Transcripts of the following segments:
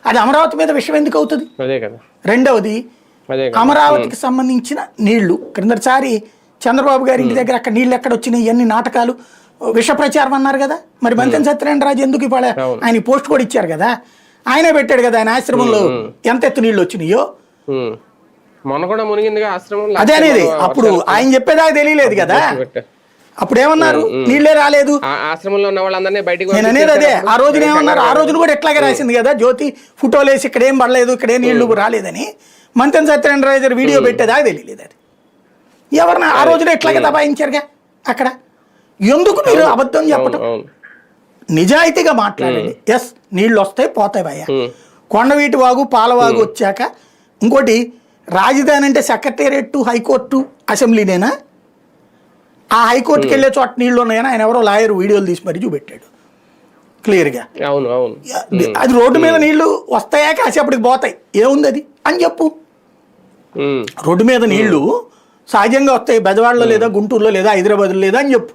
అది అమరావతి మీద విషయం ఎందుకు అవుతుంది? అదే కదా. రెండవది అమరావతికి సంబంధించిన నీళ్లు క్రిందసారి చంద్రబాబు గారి ఇంటి దగ్గర అక్కడ నీళ్ళు ఎక్కడ వచ్చినాయి, ఇవన్నీ నాటకాలు విష ప్రచారం అన్నారు కదా. మరి మంతెన సత్యనారాయణరాజు ఎందుకు ఇవాళ ఆయన పోస్ట్ కూడా ఇచ్చారు కదా, ఆయనే పెట్టాడు కదా ఆయన ఆశ్రమంలో ఎంత ఎత్తు నీళ్ళు వచ్చినాయో. మొన్న కూడా మునిగిందిగా ఆశ్రమం. అదే అనేది అప్పుడు ఆయన చెప్పేదాకా తెలియలేదు కదా. అప్పుడు ఏమన్నారు, నీళ్లే రాలేదు ఆశ్రమంలో ఉన్న వాళ్ళందరినీ బయటకు. నేను అనేది అదే, ఆ రోజున ఏమన్నారు, ఆ రోజున కూడా ఎట్లాగే రాసింది కదా జ్యోతి ఫోటోలు వేసి ఇక్కడేం పడలేదు ఇక్కడేం నీళ్లు రాలేదని. మంతెన సత్యనారాయణరాజు వీడియో పెట్టేదాకా తెలియలేదు. అది ఎవరన్నా ఆ రోజున ఎట్లాగే దబాయించారుగా అక్కడ. ఎందుకు మీరు అబద్ధం చెప్పటం? నిజాయితీగా మాట్లాడండి. ఎస్ నీళ్ళు వస్తాయి పోతాయి భయ్యా. కొండవీటి వాగు పాలవాగు వచ్చాక ఇంకోటి రాజధాని అంటే సెక్రటేరియట్ హైకోర్టు అసెంబ్లీనేనా? ఆ హైకోర్టుకి వెళ్ళే చోట నీళ్లు ఉన్నాయని ఆయన ఎవరో లాయర్ వీడియోలు తీసి మరీ చూపెట్టాడు క్లియర్గా. అది రోడ్డు మీద నీళ్లు వస్తాయా కాసేపటికి పోతాయి ఏముంది అది అని చెప్పు. రోడ్డు మీద నీళ్లు సహజంగా వస్తాయి, బెజవాడలో లేదా గుంటూరులో లేదా హైదరాబాద్లో లేదా అని చెప్పు.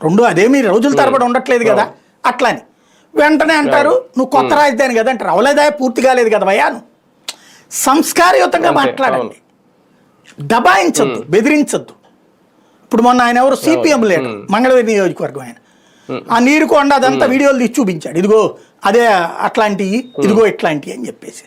రెండు అదే మీరు రోజుల తరబడి ఉండట్లేదు కదా. అట్లని వెంటనే అంటారు నువ్వు కొత్త రాజధాని కదా అంటారు. అవలేదా పూర్తి కాలేదు కదా భయ్యా. నువ్వు సంస్కారయుతంగా మాట్లాడండి, దబాయించద్దు, బెదిరించద్దు. ఇప్పుడు మొన్న ఆయన ఎవరు సిపిఎం లీడర్ మంగళగిరి నియోజకవర్గం ఆయన ఆ నీరు కొండ అదంతా వీడియోలు తీసి చూపించాడు. ఇదిగో అదే అట్లాంటివి, ఇదిగో ఇట్లాంటివి అని చెప్పేసి.